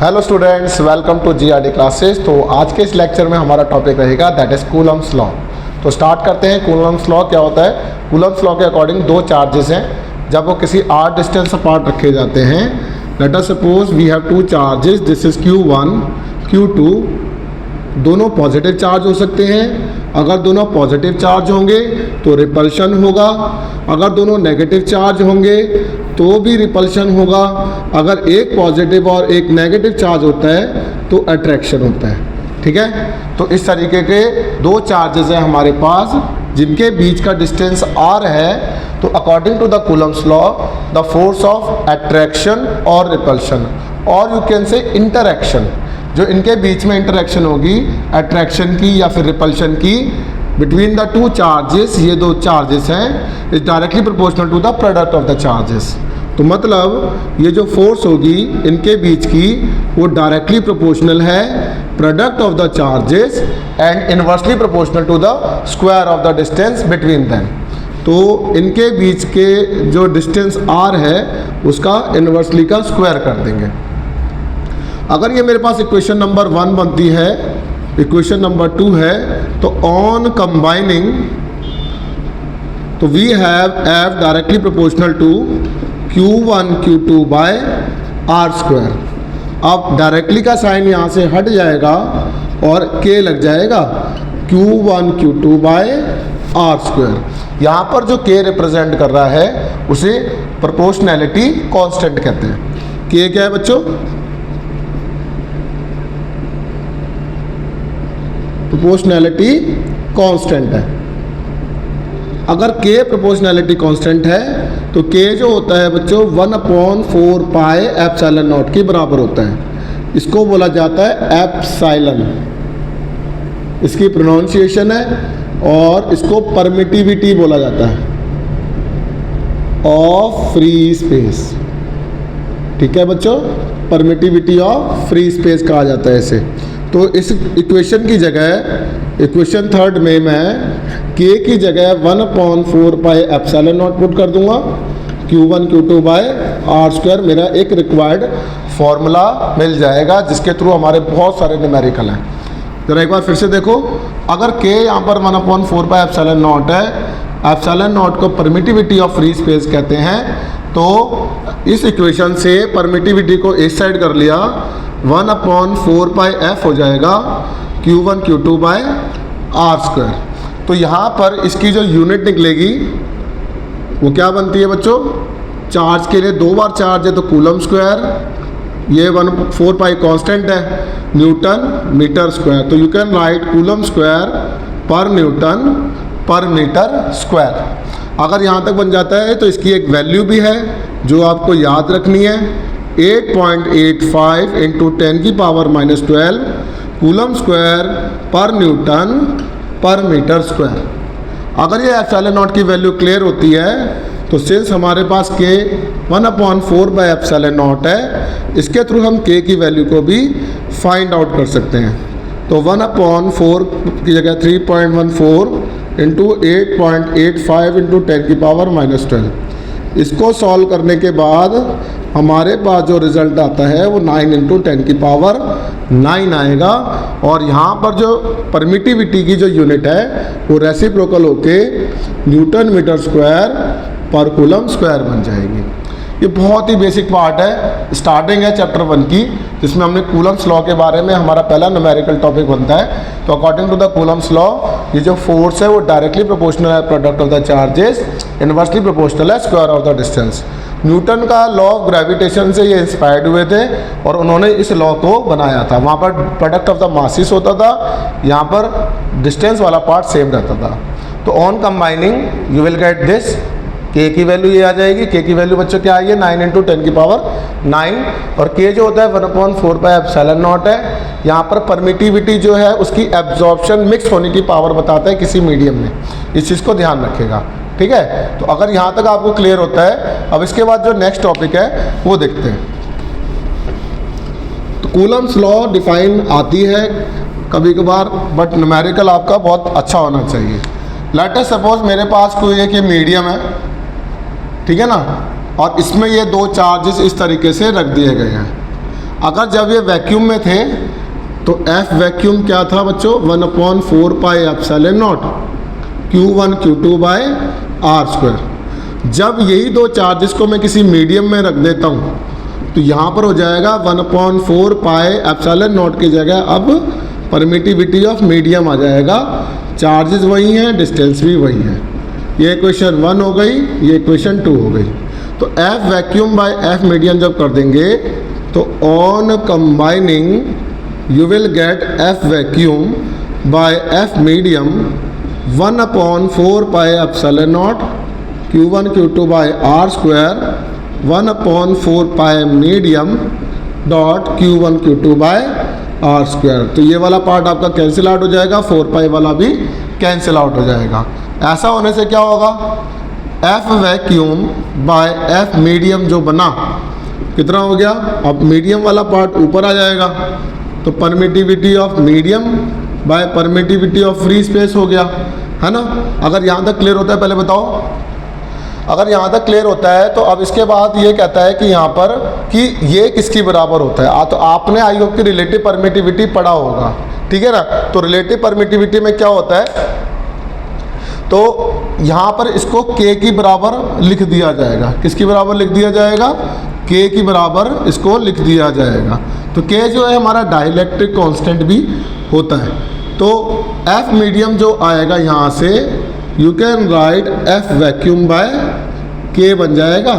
Hello students, welcome to GRD classes. तो आज के इस लेक्चर में हमारा टॉपिक रहेगा दैट इज़ कूलम्स लॉ। तो स्टार्ट करते हैं। कूलम्स लॉ क्या होता है? कूलम्स लॉ के अकॉर्डिंग दो चार्जेस हैं जब वो किसी r डिस्टेंस अपार्ट रखे जाते हैं। Let us suppose we have two charges, this is Q1 Q2। दोनों पॉजिटिव चार्ज हो सकते हैं। अगर दोनों पॉजिटिव चार्ज होंगे तो रिपल्शन होगा, अगर दोनों नेगेटिव चार्ज होंगे तो भी रिपल्शन होगा। अगर एक पॉजिटिव और एक नेगेटिव चार्ज होता है तो अट्रैक्शन होता है। ठीक है, तो इस तरीके के दो चार्जेस हैं हमारे पास जिनके बीच का डिस्टेंस r है। तो according to the Coulomb's law the force of attraction और रिपल्शन और यू कैन से इंटरैक्शन, जो इनके बीच में इंटरैक्शन होगी अट्रैक्शन की या फिर रिपल्शन की बिटवीन द टू चार्जेस, ये दो चार्जेस हैं, is directly proportional to the product of the charges. तो मतलब ये जो फोर्स होगी इनके बीच की वो डायरेक्टली प्रोपोर्शनल है product of the charges and inversely proportional to the square of the distance between them. तो इनके बीच के जो डिस्टेंस r है उसका इनवर्सली का स्क्वायर कर देंगे। अगर ये मेरे पास इक्वेशन नंबर 1 बनती है, इक्वेशन नंबर 2 है, तो ऑन कंबाइनिंग तो we have f directly proportional to Q1 Q2 by r square. अब डायरेक्टली का साइन यहाँ से हट जाएगा और k लग जाएगा Q1 Q2 by r square. यहाँ पर जो k रिप्रेजेंट कर रहा है उसे प्रोपोर्शनैलिटी कांस्टेंट कहते हैं। k क्या है बच्चों? प्रोपोर्शनैलिटी कांस्टेंट है। अगर k प्रोपोर्शनैलिटी कांस्टेंट है तो k जो होता है बच्चों 1/4 पाई एप्सिलॉन नॉट के बराबर होता है। इसको बोला जाता है एप्सिलॉन, इसकी प्रोनाउंसिएशन है, और इसको परमिटिविटी बोला जाता है ऑफ फ्री स्पेस। ठीक है बच्चों, परमिटिविटी ऑफ फ्री स्पेस कहा जाता है इसे। तो इस इक्वेशन की जगह इक्वेशन 3 में मैं k की जगह 1/4 पाई एप्सिलॉन नॉट पुट कर दूंगा Q1 Q2 by r square. मेरा एक रिक्वायर्ड फॉर्मूला मिल जाएगा जिसके थ्रू हमारे बहुत सारे न्यूमेरिकल हैं। जरा एक बार फिर से देखो, अगर k यहाँ पर 1/4 पाई एप्सिलॉन नॉट है, एप्सिलॉन नॉट को परमिटिविटी ऑफ फ्री स्पेस कहते हैं, तो इस इक्वेशन से परमिटिविटी को इस साइड कर लिया, 1/4 पाई f हो जाएगा Q1 Q2 by r square. तो यहाँ पर इसकी जो यूनिट निकलेगी वो क्या बनती है बच्चों? चार्ज के लिए दो बार चार्ज है तो कूलम स्क्वायर, ये 1/4 पाई कांस्टेंट है, न्यूटन मीटर स्क्वायर। तो you can right coulomb square पर न्यूटन पर मीटर स्क्वायर। अगर यहाँ तक बन जाता है तो इसकी एक वैल्यू भी है जो आपको याद रखनी है, 8.85 इंटू 10 की पावर -12 कूलम स्क्वायर पर न्यूटन पर मीटर स्क्वायर। अगर ये एप्सिलॉन नॉट की वैल्यू क्लियर होती है तो सिंस हमारे पास k 1/4 बाय एप्सिलॉन नॉट है, इसके थ्रू हम k की वैल्यू को भी फाइंड आउट कर सकते हैं। तो 1/4 की जगह 3.14 इंटू 8.85 इंटू 10 की पावर -12। इसको सॉल्व करने के बाद हमारे पास जो रिज़ल्ट आता है वो 9 इंटू 10 की पावर 9 आएगा। और यहाँ पर जो परमिटिविटी की जो यूनिट है वो रेसिप्रोकल होके न्यूटन मीटर स्क्वायर पर कूलम स्क्वायर बन जाएगी। ये बहुत ही बेसिक पार्ट है, स्टार्टिंग है चैप्टर 1 की, जिसमें हमने कूलम्स लॉ के बारे में हमारा पहला न्यूमेरिकल टॉपिक बनता है। तो according to the Coulomb's law ये जो फोर्स है वो डायरेक्टली प्रोपोर्शनल है product of the charges, inversely proportional है square of the distance. Newton का लॉ ऑफ ग्रेविटेशन से ये इंस्पायर्ड हुए थे और उन्होंने इस लॉ को बनाया था। वहाँ पर प्रोडक्ट ऑफ द मासेस होता था, यहाँ पर डिस्टेंस वाला पार्ट सेम रहता था। तो on combining you will get this, k की वैल्यू ये आ जाएगी। k की वैल्यू बच्चों क्या आई है? 9 इंटू 10 की पावर 9, और k जो होता है 1/4 पाई एप्सिलॉन नॉट है। यहाँ पर परमिटिविटी जो है उसकी एब्जॉर्प्शन मिक्स होने की पावर बताता है किसी मीडियम में, इस चीज़ को ध्यान रखिएगा। ठीक है, तो अगर यहाँ तक आपको क्लियर होता है, अब इसके बाद जो नेक्स्ट टॉपिक है वो देखते हैं। तो कूलम्स लॉ डिफाइन आती है कभी कभार, बट न्यूमेरिकल आपका बहुत अच्छा होना चाहिए। लेट अस सपोज मेरे पास कोई एक ये मीडियम है, ठीक है ना, और इसमें ये दो चार्जेस इस तरीके से रख दिए गए हैं। अगर जब ये वैक्यूम में थे तो एफ वैक्यूम क्या था बच्चों, 1/4 pi epsilon naught Q1 Q2 by R square. जब यही दो चार्जेस को मैं किसी मीडियम में रख देता हूँ तो यहाँ पर हो जाएगा 1/4 पाई एप्सिलॉन नॉट की जगह अब परमिटिविटी ऑफ मीडियम आ जाएगा। चार्जेस वही हैं, डिस्टेंस भी वही है। ये इक्वेशन 1 हो गई, ये इक्वेशन 2 हो गई। तो F vacuum by F medium जब कर देंगे तो on combining you will get F vacuum by F medium 1/4 pi epsilon naught Q1 Q2 by R square 1/4 pi medium dot Q1 Q2 by R square. तो ये वाला part आपका cancel out हो जाएगा, 4 पाई वाला भी कैंसिल आउट हो जाएगा। ऐसा होने से क्या होगा, F vacuum by F medium जो बना कितना हो गया, अब मीडियम वाला पार्ट ऊपर आ जाएगा तो permittivity of medium by permittivity of free space हो गया, है ना। अगर यहाँ तक क्लियर होता है, पहले बताओ। अगर यहाँ तक क्लियर होता है तो अब इसके बाद ये कहता है कि यहाँ पर कि ये किसकी बराबर होता है। तो आपने आई होप की रिलेटिव परमिटिविटी पढ़ा होगा, ठीक है ना। तो रिलेटिव परमिटिविटी में क्या होता है, तो यहाँ पर इसको K की बराबर लिख दिया जाएगा। किसकी बराबर लिख दिया जाएगा, K की बराबर इसको लिख दिया जाएगा। तो K जो है हमारा डाइलेक्ट्रिक कांस्टेंट भी होता है। तो F मीडियम जो आएगा यहाँ से you can write F vacuum by K बन जाएगा।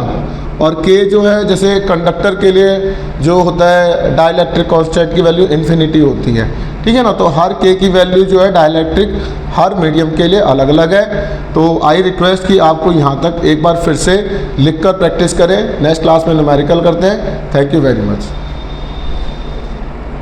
और K जो है जैसे कंडक्टर के लिए जो होता है डाइलेक्ट्रिक कांस्टेंट की वैल्यू इन्फिनिटी होती है, ठीक है ना। तो हर K की वैल्यू जो है डाइलेक्ट्रिक हर मीडियम के लिए अलग अलग है। तो आई रिक्वेस्ट कि आपको यहाँ तक एक बार फिर से लिखकर प्रैक्टिस करें। नेक्स्ट क्लास में न्यूमेरिकल करते हैं। Thank you very much.